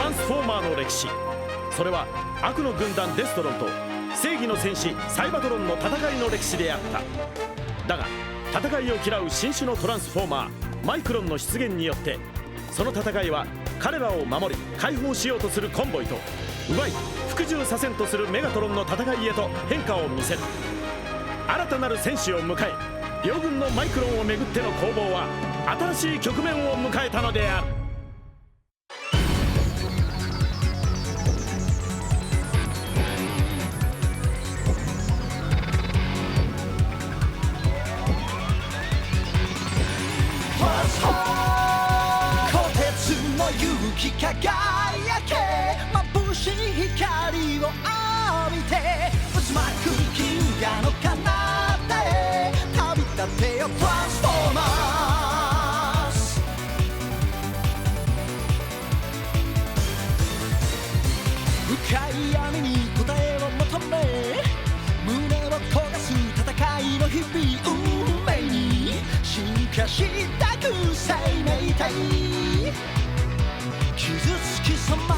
ランスフォーマーの歴史。それは悪の軍団デストロンと正義の戦士サイバトロンの戦いの歴史であった。だが戦いを嫌う新種のトランスフォーマーマイクロンの出現によって、その戦いは彼らを守り解放しようとするコンボイと奪い服従させんとするメガトロンの戦いへと変化を見せる。新たなる戦士を迎え、両軍のマイクロンをめぐっての攻防は新しい局面を迎えたのである。輝け眩しい光を浴びて渦巻く銀河の彼方へ旅立てよトランスフォーマーズ。深い闇に答えを求め胸を焦がす戦いの日々、運命に進化したく生命体、傷つきさま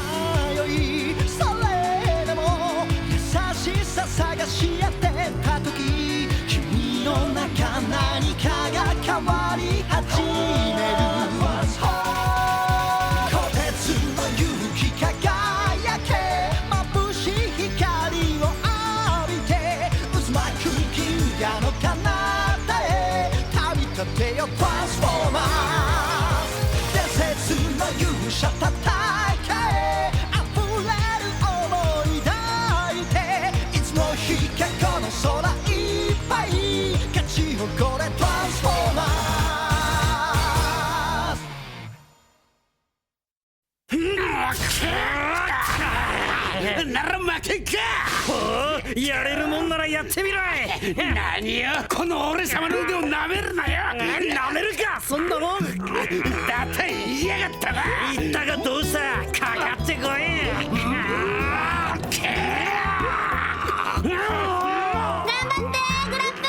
よいそれでも優しさ探し当てた時、君の中何かが変わり始める。虎鉄の勇気輝け眩しい光を浴びて渦巻く銀河の彼方へ旅立てよトランスフォーマーズ。伝説の勇者戦え溢れる想い抱いて、いつの日かこの空いっぱい勝ち誇れトランスフォーマーズ。なら負けか。おやれるもんならやってみろい。何よ、この俺様の腕を舐めるなよ。なめるかそんなもん。だって言いやがったな。言ったがどうした、かかってこい。頑張ってグラップ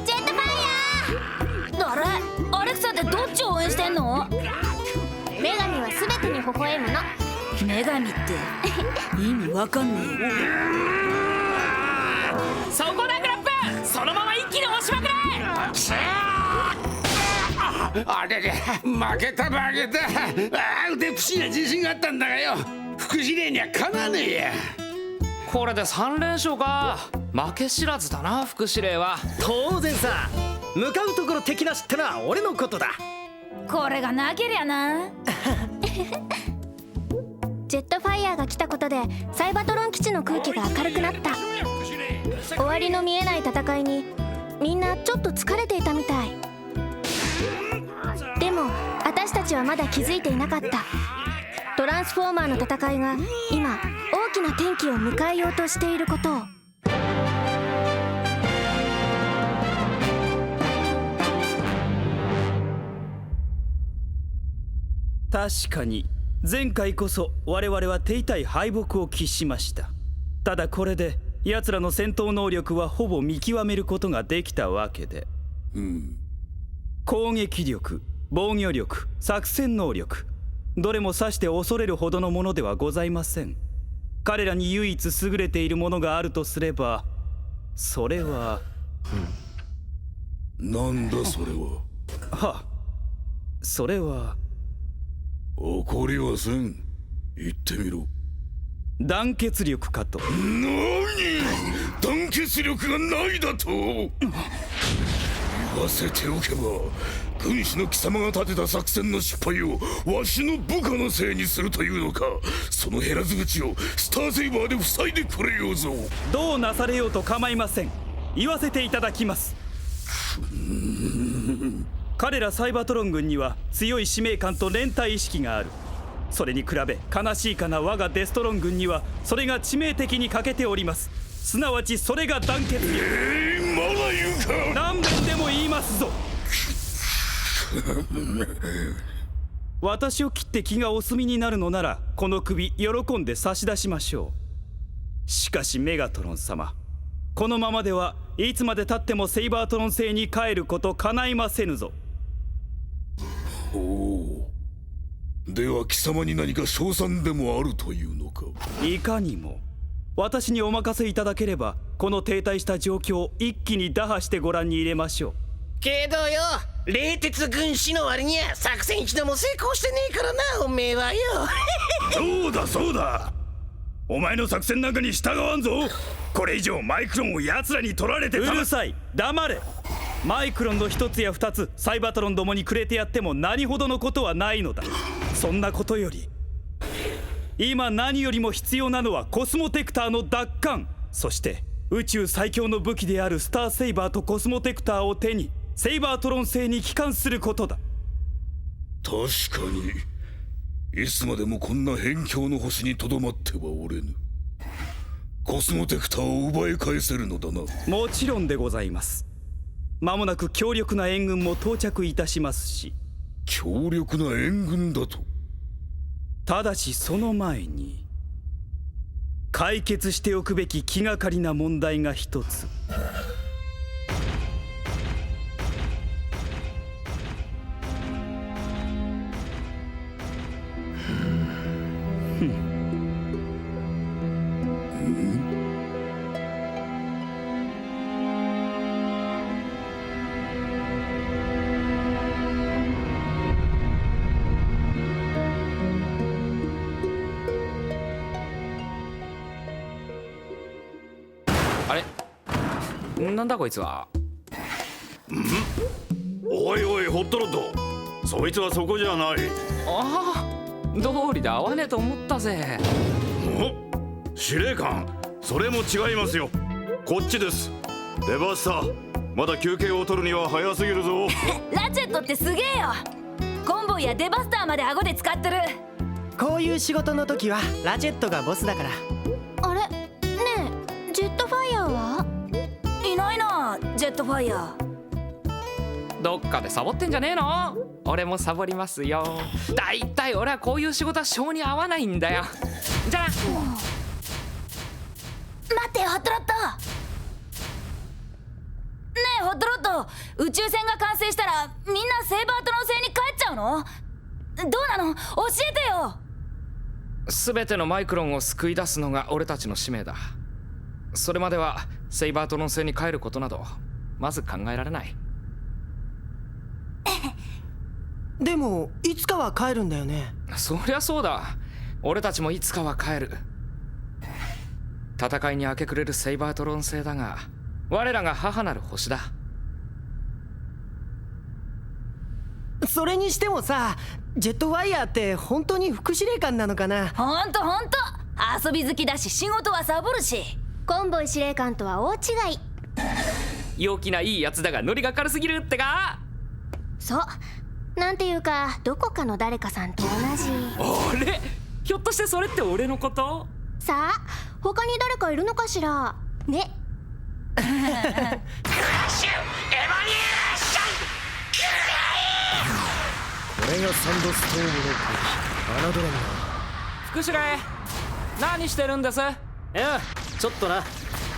ジェットファイヤー。あれアレクサってどっちを応援してんの？女神は全てに微笑むの。女神って意味わかんねえ。そこだグラップ、そのまま一気に押しまくれ。あれれ、負けた。腕っぷしには自信があったんだがよ、副司令にはかなわねえや。これで3連勝か。負け知らずだな副司令は。当然さ、向かうところ敵なしってのは俺のことだ。これがなけりゃな。ジェットファイヤーが来たことでサイバトロン基地の空気が明るくなった。終わりの見えない戦いにみんなちょっと疲れていたみたい。でも私たちはまだ気づいていなかった。トランスフォーマーの戦いが今大きな転機を迎えようとしていることを。確かに前回こそ我々は手痛い敗北を喫しました。ただこれで奴らの戦闘能力はほぼ見極めることができたわけで、攻撃力、防御力、作戦能力、どれもさして恐れるほどのものではございません。彼らに唯一優れているものがあるとすれば、それはなんだそれは。は、それは怒りはせん。言ってみろ。団結力かと。何、団結力がないだと。言わせておけば、軍師の貴様が立てた作戦の失敗をわしの部下のせいにするというのか。その減らず口をスターセイバーで塞いでくれようぞ。どうなされようと構いません。言わせていただきます。彼らサイバトロン軍には強い使命感と連帯意識がある。それに比べ悲しいかな我がデストロン軍にはそれが致命的に欠けております。すなわちそれが団結力。まだ言うか。何遍でも言いますぞ。私を切って気がお済みになるのならこの首喜んで差し出しましょう。しかしメガトロン様、このままではいつまでたってもセイバートロン星に帰ること叶いませぬぞ。ほう、では貴様に何か賞賛でもあるというのか。いかにも。私にお任せいただければこの停滞した状況を一気に打破してご覧に入れましょう。けどよ、冷徹軍師の割には作戦一度も成功してねえからな、おめえはよ。そうだそうだ、お前の作戦なんかに従わんぞ。これ以上マイクロンを奴らに取られてうるさい、黙れ。マイクロンの一つや二つサイバトロンどもにくれてやっても何ほどのことはないのだ。そんなことより今何よりも必要なのはコスモテクターの奪還、そして宇宙最強の武器であるスターセイバーとコスモテクターを手にセイバートロン星に帰還することだ。確かにいつまでもこんな辺境の星にとどまってはおれぬ。コスモテクターを奪い返せるのだな。もちろんでございます。間もなく強力な援軍も到着いたしますし。強力な援軍だと。ただしその前に解決しておくべき気がかりな問題が一つ。あれ、なんだこいつは。おいおいホットロッド、そいつはそこじゃない。ああ、道理で合わねえと思ったぜ。お、司令官、それも違いますよ。こっちです。デバスター、まだ休憩を取るには早すぎるぞ。ラチェットってすげえよ。コンボイやデバスターまで顎で使ってる。こういう仕事の時はラチェットがボスだから。あれねえ、ジェットファイヤーはいないな、ジェットファイヤー。どっかでサボってんじゃねえの。俺もサボりますよ。だいたい俺はこういう仕事は性に合わないんだよ。じゃあな。待って、ホットロット。ねえホットロット、宇宙船が完成したらみんなセイバートロン星に帰っちゃうの？どうなの？教えてよ。全てのマイクロンを救い出すのが俺たちの使命だ。それまではセイバートロン星に帰ることなどまず考えられない。でもいつかは帰るんだよね。そりゃそうだ。俺たちもいつかは帰る。戦いに明け暮れるセイバートロン星だが、我らが母なる星だ。それにしてもさ、ジェットファイヤーって本当に副司令官なのかな。ほんと遊び好きだし仕事はサボるし。コンボイ司令官とは大違い。陽気ないいやつだがノリが軽すぎるってか。そう、なんていうかどこかの誰かさんと同じ。あれ、ひょっとしてそれって俺のこと？さあ他に誰かいるのかしらね。クラッシュエヴァリューション。これがサンドストームの武器、侮れんな。副司令、何してるんです？いや、ちょっとな、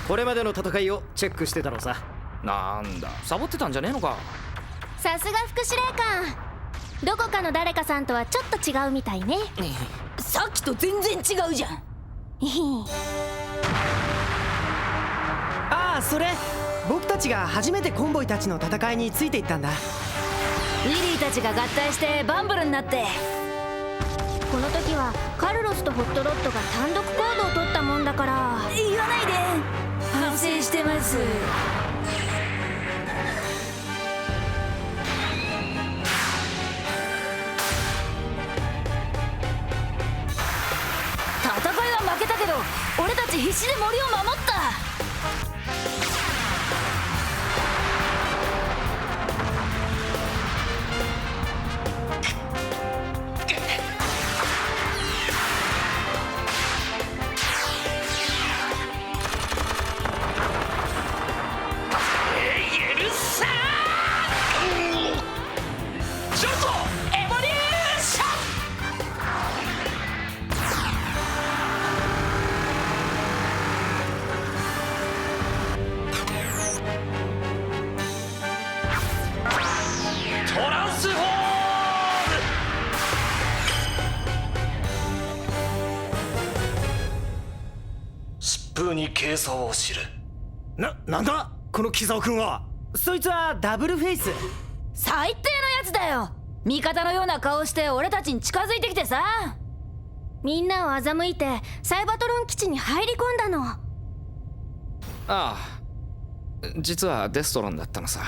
これまでの戦いをチェックしてたのさ。なんだ、サボってたんじゃねえのか。さすが副司令官、どこかの誰かさんとはちょっと違うみたいね。さっきと全然違うじゃん。ああ、それ僕たちが初めてコンボイたちの戦いについていったんだ。ウィリーたちが合体してバンブルになって。この時はカルロスとホットロッドが単独行動を取ったもんだから。言わないで。反省してます。戦いは負けたけど俺たち必死で森を守った。風に軽装を知る。なんだこのキザオ君は。そいつはダブルフェイス。最低のやつだよ。味方のような顔して俺たちに近づいてきてさ。みんなを欺いてサイバトロン基地に入り込んだの。ああ、実はデストロンだったのさ。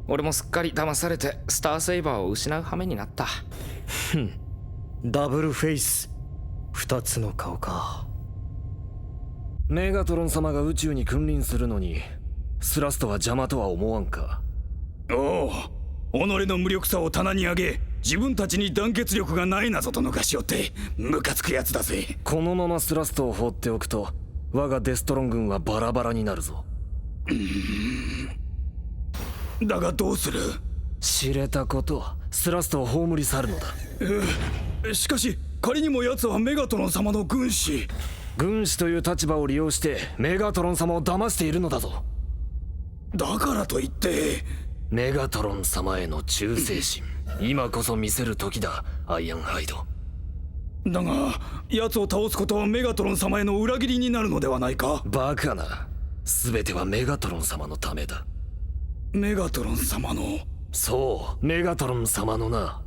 俺もすっかり騙されてスターセイバーを失う羽目になった。ダブルフェイス、2つの顔か。メガトロン様が宇宙に君臨するのにスラストは邪魔とは思わんか。おう、己の無力さを棚に上げ、自分たちに団結力がないなぞと抜かしおってムカつくやつだぜ。このままスラストを放っておくと我がデストロン軍はバラバラになるぞ。だがどうする。知れたこと、スラストを葬り去るのだ。しかし仮にも奴はメガトロン様の軍師。軍師という立場を利用してメガトロン様を騙しているのだぞ。だからといってメガトロン様への忠誠心、今こそ見せる時だ、アイアンハイド。だが奴を倒すことはメガトロン様への裏切りになるのではないか。バカな、全てはメガトロン様のためだ。メガトロン様の。そう、メガトロン様のな。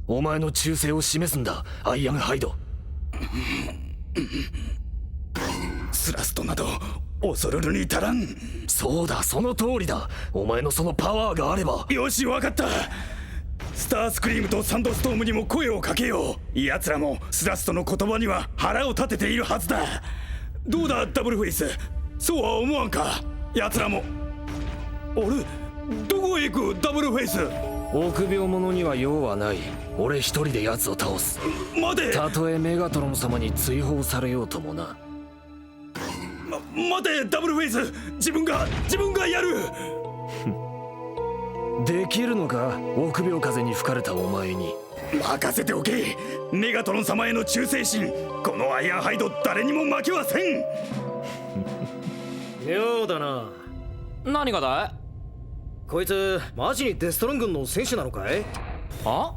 お前の忠誠を示すんだ、アイアンハイド。スラストなど恐るるに足らん。そうだ、その通りだ。お前のそのパワーがあれば。よし、わかった。スタースクリームとサンドストームにも声をかけよう。奴らもスラストの言葉には腹を立てているはずだ。どうだダブルフェイス、そうは思わんか。奴らも。俺どこへ行くダブルフェイス。臆病者には用はない。俺一人で奴を倒す。待て。たとえメガトロン様に追放されようともな。待てダブルフェイス、自分がやる。できるのか、臆病風に吹かれたお前に。任せておけ。メガトロン様への忠誠心、このアイアンハイド誰にも負けはせん。妙だな。何がだい。こいつマジにデストロン軍の戦士なのかい。あ、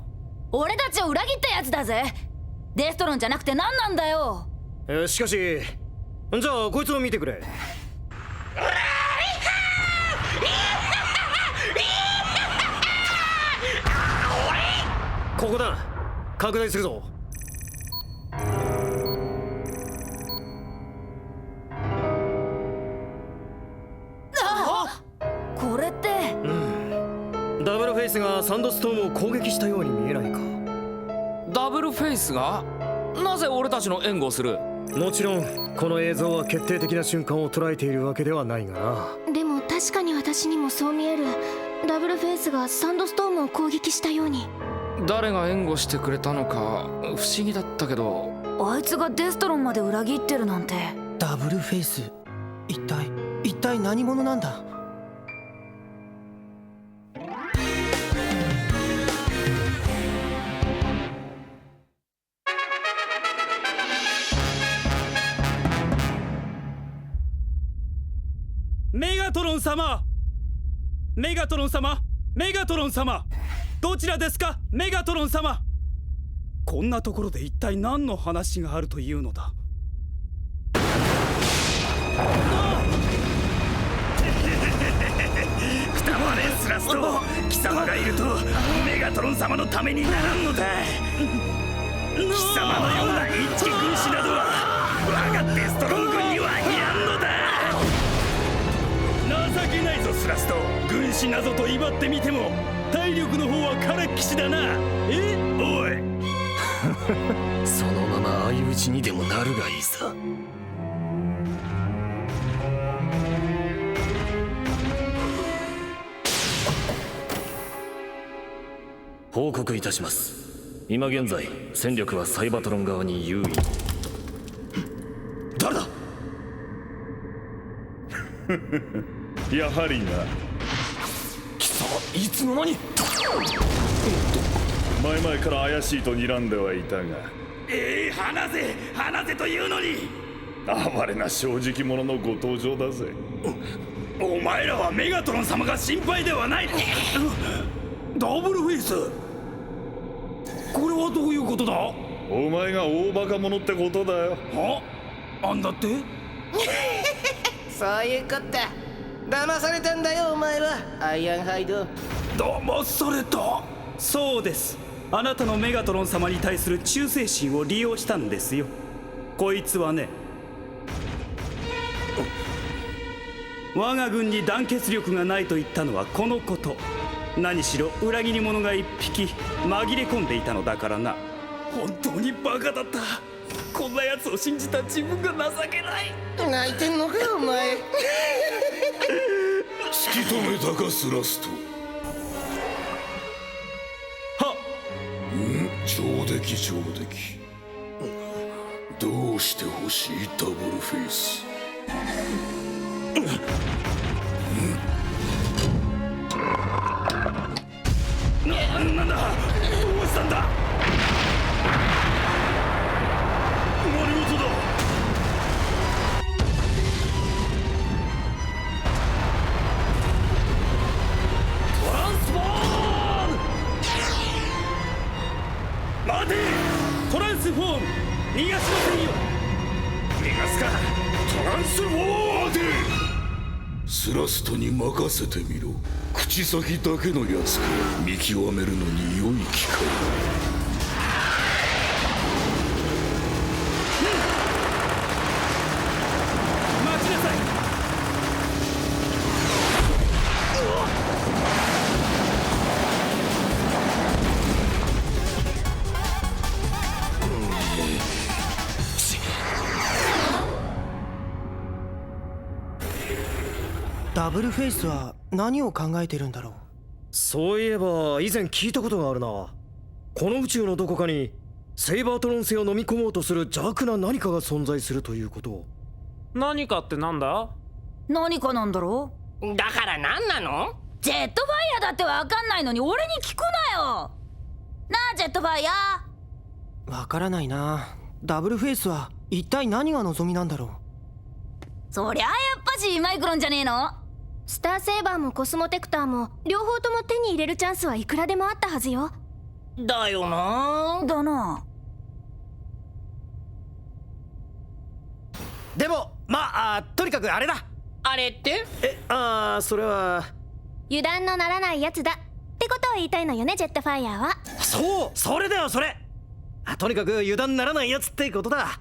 俺たちを裏切ったやつだぜ。デストロンじゃなくて何なんだよ。しかしじゃあこいつを見てくれ。ここだ、拡大するぞ。これって、ダブルフェイスがサンドストームを攻撃したように見えないか。ダブルフェイスがなぜ俺たちの援護をする。もちろんこの映像は決定的な瞬間を捉えているわけではないがな。でも確かに私にもそう見える。ダブルフェイスがサンドストームを攻撃したように。誰が援護してくれたのか不思議だったけど。あいつがデストロンまで裏切ってるなんて。ダブルフェイス、一体何者なんだ。メガトロン様、メガトロン様、メガトロン様、どちらですかメガトロン様。こんなところで一体何の話があるというのだ。くたばれスラスト、貴様がいるとメガトロン様のためにならんのだ。貴様のような一撃軍師などは我がデストロン軍にはいらんのだ。情けないぞスラスト、軍師なぞと威張ってみても体力の方はからっきしだな。おいそのまま相打ちにでもなるがいいさ。報告いたします。今現在戦力はサイバトロン側に優位。誰だやはりな。貴様いつの間に。前々から怪しいと睨んではいたが。話せというのに。哀れな正直者のご登場だぜ。お前らはメガトロン様が心配ではない。ダブルフェイス、これはどういうことだ。お前が大バカ者ってことだよ。あんだって。そういうこった騙されたんだよお前はアイアンハイド。騙された。そうです。あなたのメガトロン様に対する忠誠心を利用したんですよ。こいつはね、我が軍に団結力がないと言ったのはこのこと。何しろ裏切り者が一匹紛れ込んでいたのだからな。本当にバカだった。こんな奴を信じた自分が情けない。泣いてんのかお前。突き止めたかスラスト。は上出来上出来。どうしてほしいダブルフェイス。なんだ、どうしたんだ。何事だ。トランスフォーム。待て。トランスフォーム、逃がしませんよ。逃がすか。トランスフォーム。待て。スラストに任せてみろ。口先だけのやつか見極めるのに良い機会だ。待ちなさい。ダブルフェイスは何を考えてるんだろう。そういえば以前聞いたことがあるな。この宇宙のどこかにセイバートロン星を飲み込もうとする邪悪な何かが存在するということを。何かってなんだ。何かなんだろう。だから何なの。ジェットファイヤーだってわかんないのに俺に聞くなよ。なあジェットファイヤー。わからないな。ダブルフェイスは一体何が望みなんだろう。そりゃあやっぱしマイクロンじゃねえの。スターセーバーもコスモテクターも両方とも手に入れるチャンスはいくらでもあったはずよ。だよな。だな。でもとにかくあれだ。あれって。それは油断のならないやつだってことを言いたいのよね、ジェットファイヤーは。そう、それだよそれ。とにかく油断ならないやつってことだ。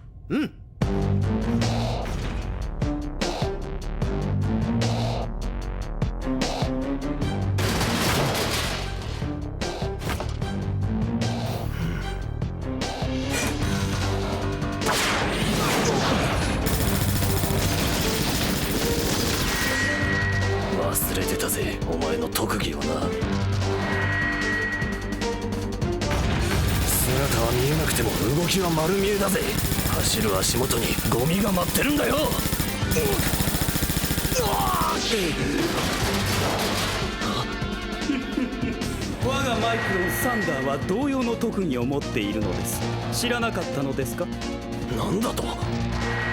忘れてたぜ、お前の特技をな。姿は見えなくても動きは丸見えだぜ。走る足元にゴミが待ってるんだよ。我がマイクロンサンダーは同様の特技を持っているのです。知らなかったのですか。なんだと。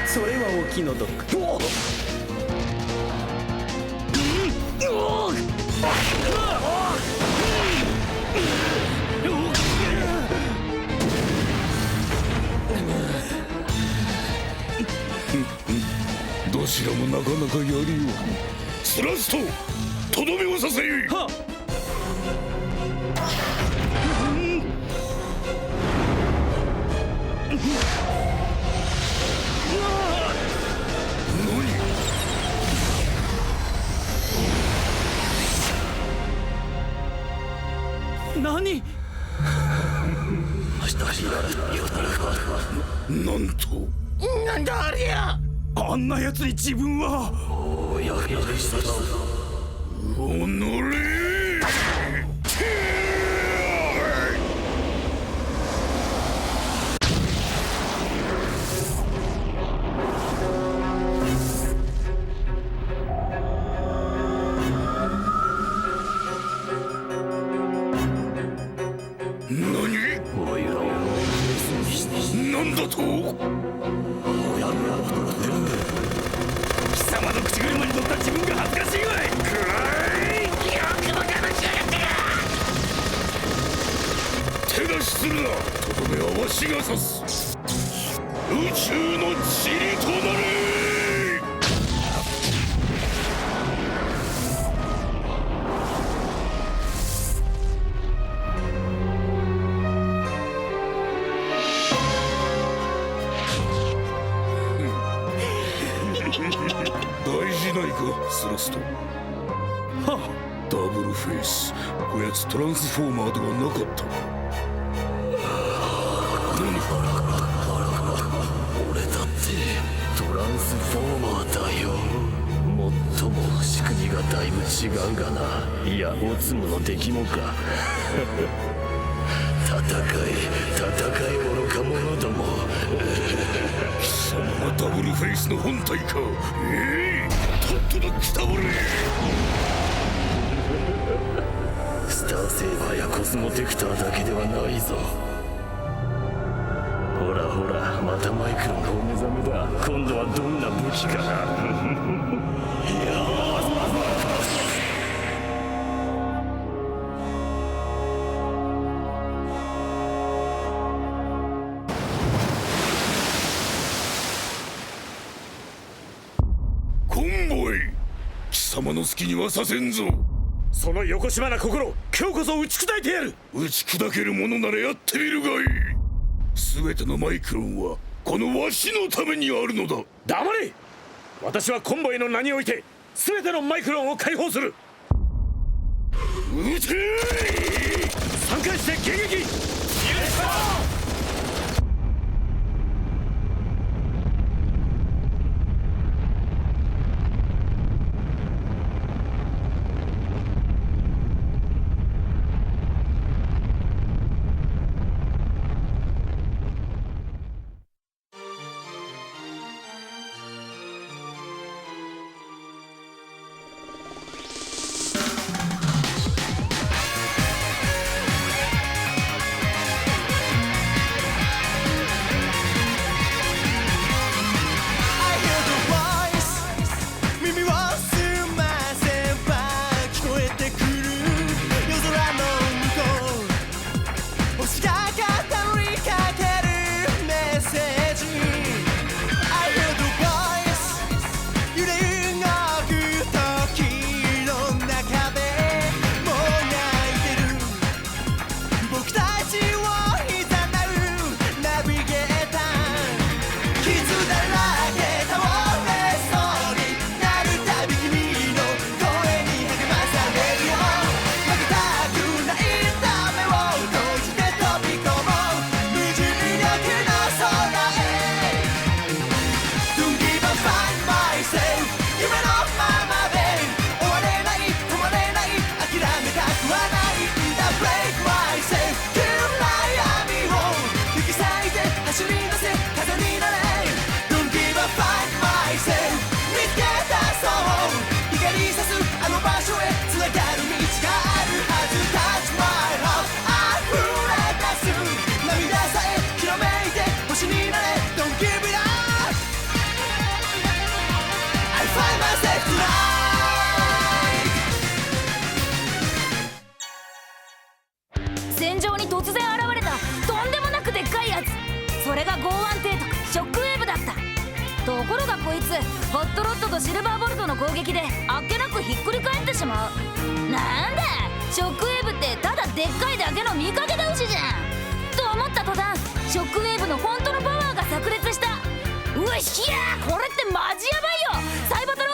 それはお気の毒。どちらもなかなかやりよう。スラスト、とどめをさせい。はっ。何。なんと。なんだあれや。あんな奴に自分は。おのれ。なんだと。貴様の口車に乗った自分が恥ずかしいわい。くらい。よくも騙しやがったな。手出しするな。とどめはわしが刺す。宇宙の塵となれ。じないかスラスト。はダブルフェイス、こやつトランスフォーマーではなかった。俺だってトランスフォーマーだよ。もっとも仕組みがだいぶ違うがな。いや、オツムの出来もか。戦い愚か者ども。貴様がダブルフェイスの本体か。とっととくたばれ。スターセーバーやコスモテクターだけではないぞ。ほらほら、またマイクロンがお目覚めだ。今度はどんな武器かな。コンボイ、貴様の好きにはさせんぞ。そのよこしまな心、今日こそ打ち砕いてやる。打ち砕けるものならやってみるがいい。全てのマイクロンはこのわしのためにあるのだ。黙れ。私はコンボイの名において全てのマイクロンを解放する。撃てー。3回して迎撃。戦場に突然現れたとんでもなくでっかいやつ。それが剛腕提督ショックウェーブだった。ところがこいつホットロッドとシルバーボルトの攻撃であっけなくひっくり返ってしまう。なんだショックウェーブってただでっかいだけの見かけ倒しじゃんと思った途端、ショックウェーブの本当のパワーが炸裂した。うっしゃー、これってマジやばいよ。サイバトロ